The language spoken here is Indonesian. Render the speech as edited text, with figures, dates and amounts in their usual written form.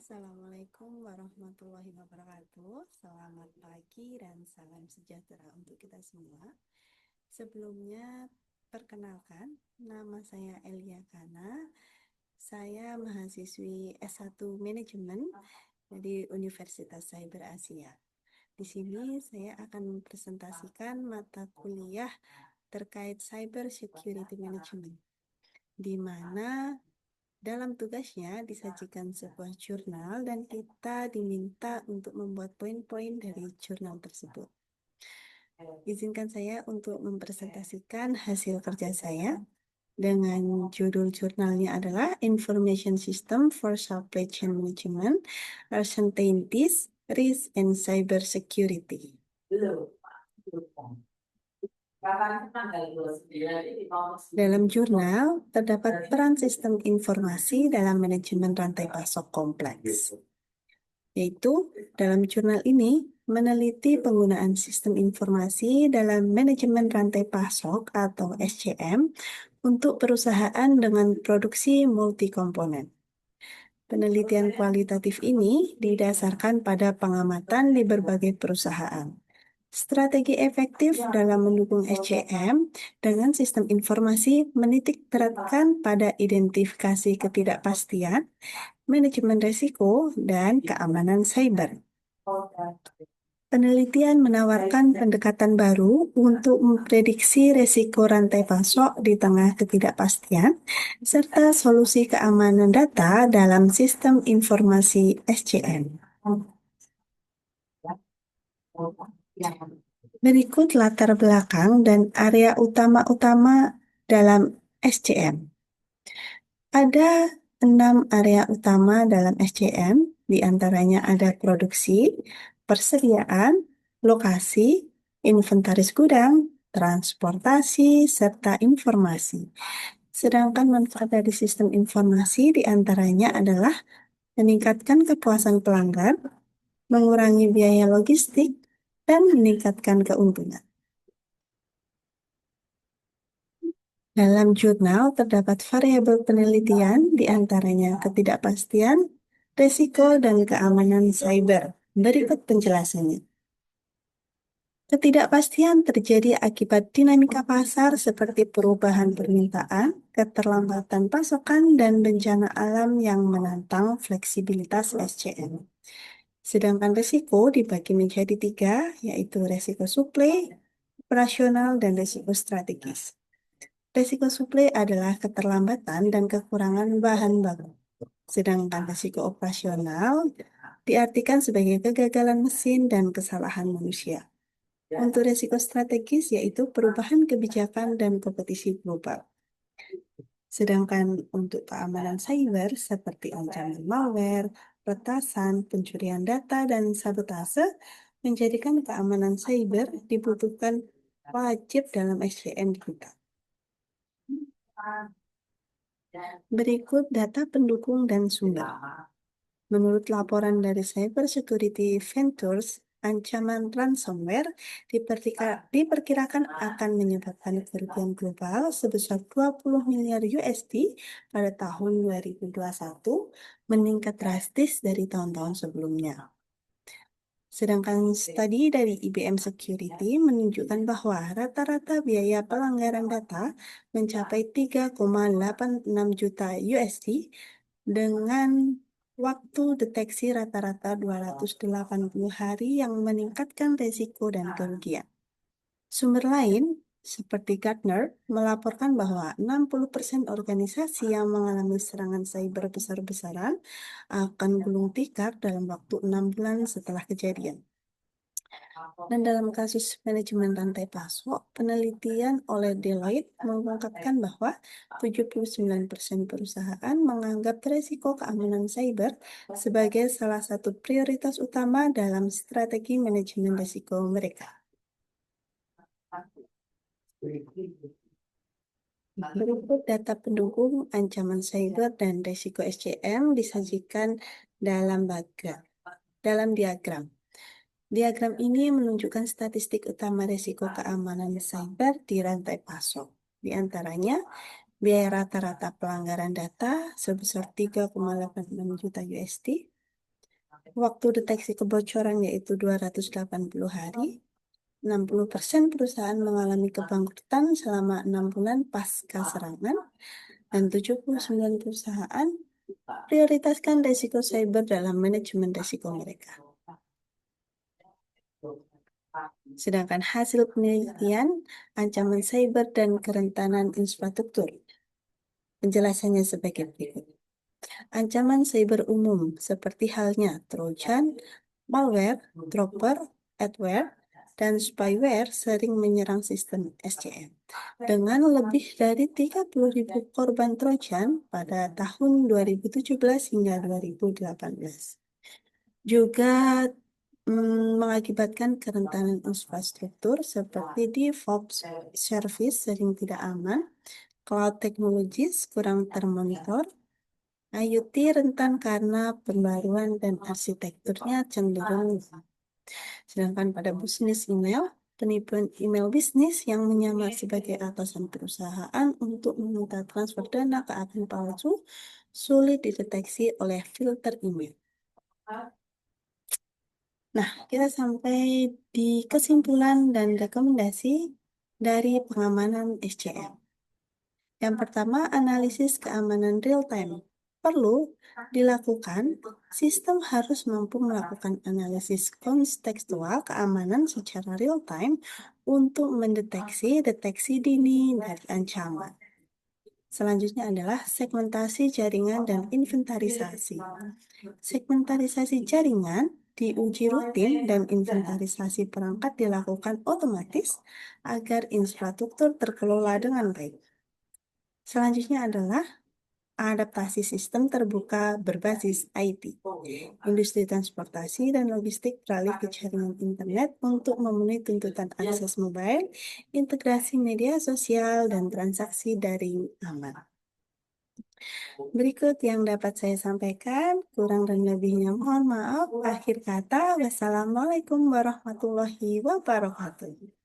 Assalamualaikum warahmatullahi wabarakatuh. Selamat pagi dan salam sejahtera untuk kita semua. Sebelumnya, perkenalkan, nama saya Elia Kana. Saya mahasiswi S1 Manajemen dari Universitas Cyber Asia. Di sini saya akan mempresentasikan mata kuliah terkait Cyber Security Management, di mana dalam tugasnya disajikan sebuah jurnal dan kita diminta untuk membuat poin-poin dari jurnal tersebut. Izinkan saya untuk mempresentasikan hasil kerja saya dengan judul jurnalnya adalah Information System for Supply Chain Management, Uncertainties, Risk, and Cyber Security. Dalam jurnal, terdapat peran sistem informasi dalam manajemen rantai pasok kompleks. Yaitu, dalam jurnal ini, meneliti penggunaan sistem informasi dalam manajemen rantai pasok atau SCM untuk perusahaan dengan produksi multi-komponen. Penelitian kualitatif ini didasarkan pada pengamatan di berbagai perusahaan. Strategi efektif dalam mendukung SCM dengan sistem informasi menitik beratkan pada identifikasi ketidakpastian, manajemen risiko, dan keamanan cyber. Penelitian menawarkan pendekatan baru untuk memprediksi risiko rantai pasok di tengah ketidakpastian, serta solusi keamanan data dalam sistem informasi SCM. Berikut latar belakang dan area utama-utama dalam SCM. Ada 6 area utama dalam SCM, diantaranya ada produksi, persediaan, lokasi, inventaris gudang, transportasi, serta informasi. Sedangkan manfaat dari sistem informasi diantaranya adalah meningkatkan kepuasan pelanggan, mengurangi biaya logistik, dan meningkatkan keuntungan. Dalam jurnal terdapat variabel penelitian, diantaranya ketidakpastian, risiko, dan keamanan cyber. Berikut penjelasannya. Ketidakpastian terjadi akibat dinamika pasar seperti perubahan permintaan, keterlambatan pasokan, dan bencana alam yang menantang fleksibilitas SCM. Sedangkan risiko dibagi menjadi 3, yaitu risiko suplai, operasional, dan risiko strategis. Risiko suplai adalah keterlambatan dan kekurangan bahan baku. Sedangkan risiko operasional diartikan sebagai kegagalan mesin dan kesalahan manusia. Untuk risiko strategis yaitu perubahan kebijakan dan kompetisi global. Sedangkan untuk keamanan cyber seperti ancaman malware, peretasan, pencurian data, dan sabotase menjadikan keamanan cyber dibutuhkan wajib dalam SCM kita. Berikut data pendukung dan sumber. Menurut laporan dari Cyber Security Ventures, ancaman ransomware diperkirakan akan menyebabkan kerugian global sebesar 20 miliar USD pada tahun 2021, meningkat drastis dari tahun-tahun sebelumnya. Sedangkan studi dari IBM Security menunjukkan bahwa rata-rata biaya pelanggaran data mencapai 3,86 juta USD dengan waktu deteksi rata-rata 280 hari yang meningkatkan risiko dan kerugian. Sumber lain, seperti Gartner, melaporkan bahwa 60% organisasi yang mengalami serangan cyber besar-besaran akan gulung tikar dalam waktu 6 bulan setelah kejadian. Dan dalam kasus manajemen rantai pasok, penelitian oleh Deloitte mengungkapkan bahwa 79% perusahaan menganggap risiko keamanan cyber sebagai salah satu prioritas utama dalam strategi manajemen risiko mereka. Berikut data pendukung ancaman cyber dan risiko SCM disajikan dalam diagram. Diagram ini menunjukkan statistik utama risiko keamanan cyber di rantai pasok. Di antaranya, biaya rata-rata pelanggaran data sebesar 3,86 juta USD, Waktu deteksi kebocoran yaitu 280 hari, 60% perusahaan mengalami kebangkrutan selama 6 bulan pasca serangan, dan 79 perusahaan prioritaskan risiko cyber dalam manajemen risiko mereka. Sedangkan hasil penelitian, ancaman cyber dan kerentanan infrastruktur. Penjelasannya sebagai berikut. Ancaman cyber umum seperti halnya Trojan, malware, dropper, adware, dan spyware sering menyerang sistem SCM. Dengan lebih dari 30.000 korban Trojan pada tahun 2017 hingga 2018. Juga mengakibatkan kerentanan infrastruktur seperti DevOps service sering tidak aman, cloud technologies kurang termonitor, IoT rentan karena pembaruan dan arsitekturnya cenderung lemah. Sedangkan pada bisnis email, penipuan email bisnis yang menyamar sebagai atasan perusahaan untuk meminta transfer dana ke akun palsu sulit dideteksi oleh filter email. Nah, kita sampai di kesimpulan dan rekomendasi dari pengamanan SCM. Yang pertama, analisis keamanan real time. Perlu dilakukan, sistem harus mampu melakukan analisis kontekstual keamanan secara real time untuk mendeteksi deteksi dini dari ancaman. Selanjutnya adalah segmentasi jaringan dan inventarisasi. Segmentarisasi jaringan diuji rutin dan inventarisasi perangkat dilakukan otomatis agar infrastruktur terkelola dengan baik. Selanjutnya adalah adaptasi sistem terbuka berbasis IT. Industri transportasi dan logistik beralih ke jaringan internet untuk memenuhi tuntutan akses mobile, integrasi media sosial, dan transaksi daring aman. Berikut yang dapat saya sampaikan, kurang dan lebihnya mohon maaf. Akhir kata, wassalamualaikum warahmatullahi wabarakatuh.